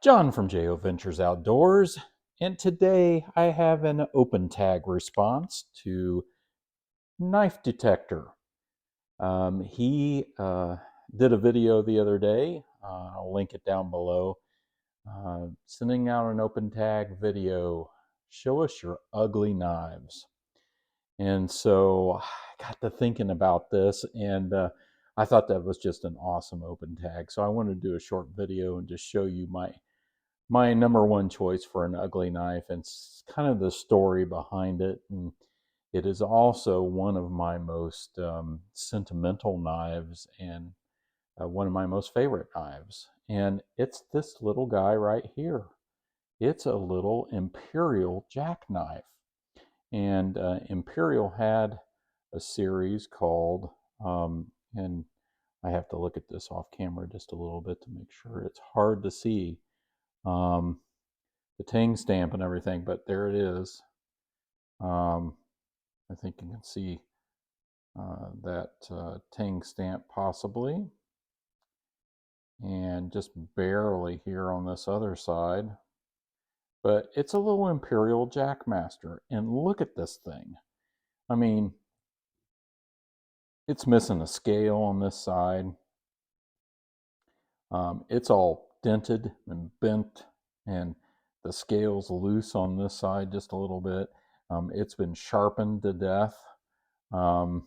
John from JO Ventures Outdoors, and today I have an open tag response to Knife Detector. He did a video the other day, I'll link it down below, sending out an open tag video, show us your ugly knives. And so I got to thinking about this, and I thought that was just an awesome open tag. So I wanted to do a short video and just show you my number one choice for an ugly knife, and it's kind of the story behind it. And it is also one of my most sentimental knives, and one of my most favorite knives. And it's this little guy right here. It's a little Imperial jackknife. And Imperial had a series called, and I have to look at this off camera just a little bit to make sure. It's hard to see. Um, the Ting stamp and everything, but there it is. I think you can see that Ting stamp possibly, and just barely here on this other side. But it's a little Imperial Jackmaster, and look at this thing. I mean, it's missing a scale on this side. It's all dented and bent, and the scale's loose on this side just a little bit. It's been sharpened to death. Um,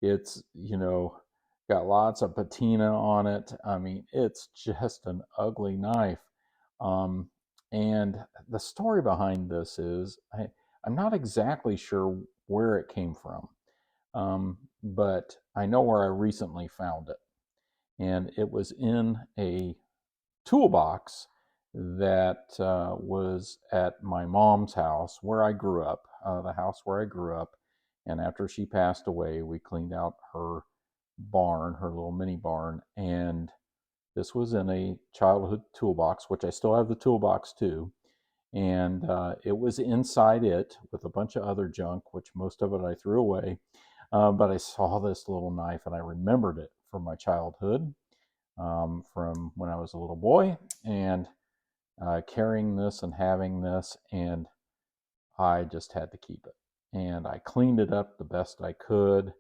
it's, got lots of patina on it. I mean, it's just an ugly knife. Um, and the story behind this is I'm not exactly sure where it came from, but I know where I recently found it. And it was in a toolbox that was at my mom's house where I grew up, the house where I grew up. And after she passed away, we cleaned out her barn, her little mini barn. And this was in a childhood toolbox, which I still have the toolbox too. And it was inside it with a bunch of other junk, which most of it I threw away. But I saw this little knife and I remembered it from my childhood, from when I was a little boy, and carrying this and having this, and I just had to keep it. And I cleaned it up the best I could,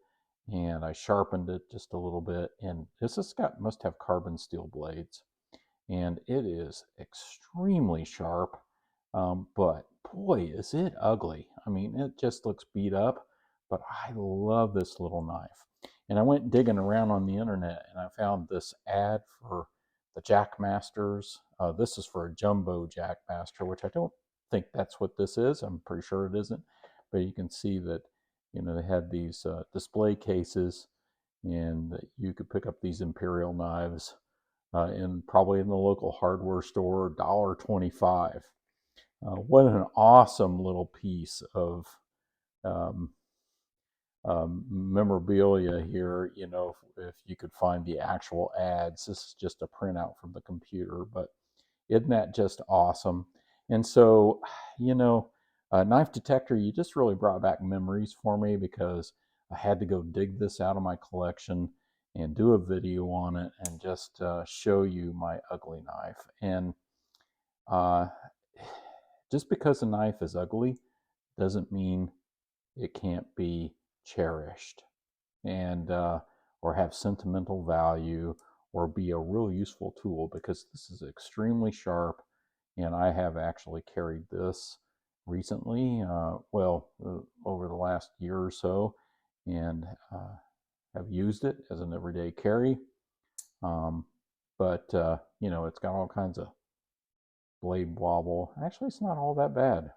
and I sharpened it just a little bit. And this has got, must have carbon steel blades, and it is extremely sharp. But boy, is it ugly. I mean, it just looks beat up, but I love this little knife. And I went digging around on the internet and I found this ad for the Jackmasters. This is for a jumbo Jackmaster, which I don't think that's what this is. I'm pretty sure it isn't. But you can see that, they had these display cases, and you could pick up these Imperial knives probably in the local hardware store, $1.25. What an awesome little piece of um, memorabilia here. If you could find the actual ads, this is just a printout from the computer, but isn't that just awesome? And so, Knife Detector, you just really brought back memories for me, because I had to go dig this out of my collection and do a video on it and just show you my ugly knife. And uh, just because a knife is ugly doesn't mean it can't be cherished, and or have sentimental value, or be a real useful tool, because this is extremely sharp. And I have actually carried this recently, over the last year or so, and have used it as an everyday carry. Um, but it's got all kinds of blade wobble. Actually, it's not all that bad,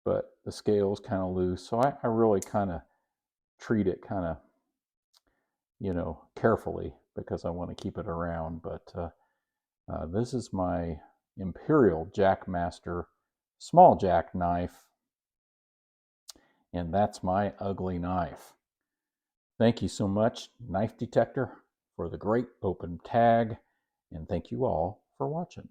but the scale's kind of loose. So I really kind of treat it kind of, carefully, because I want to keep it around. But this is my Imperial Jackmaster small jack knife, and that's my ugly knife. Thank you so much, Knife Detector, for the great open tag, and thank you all for watching.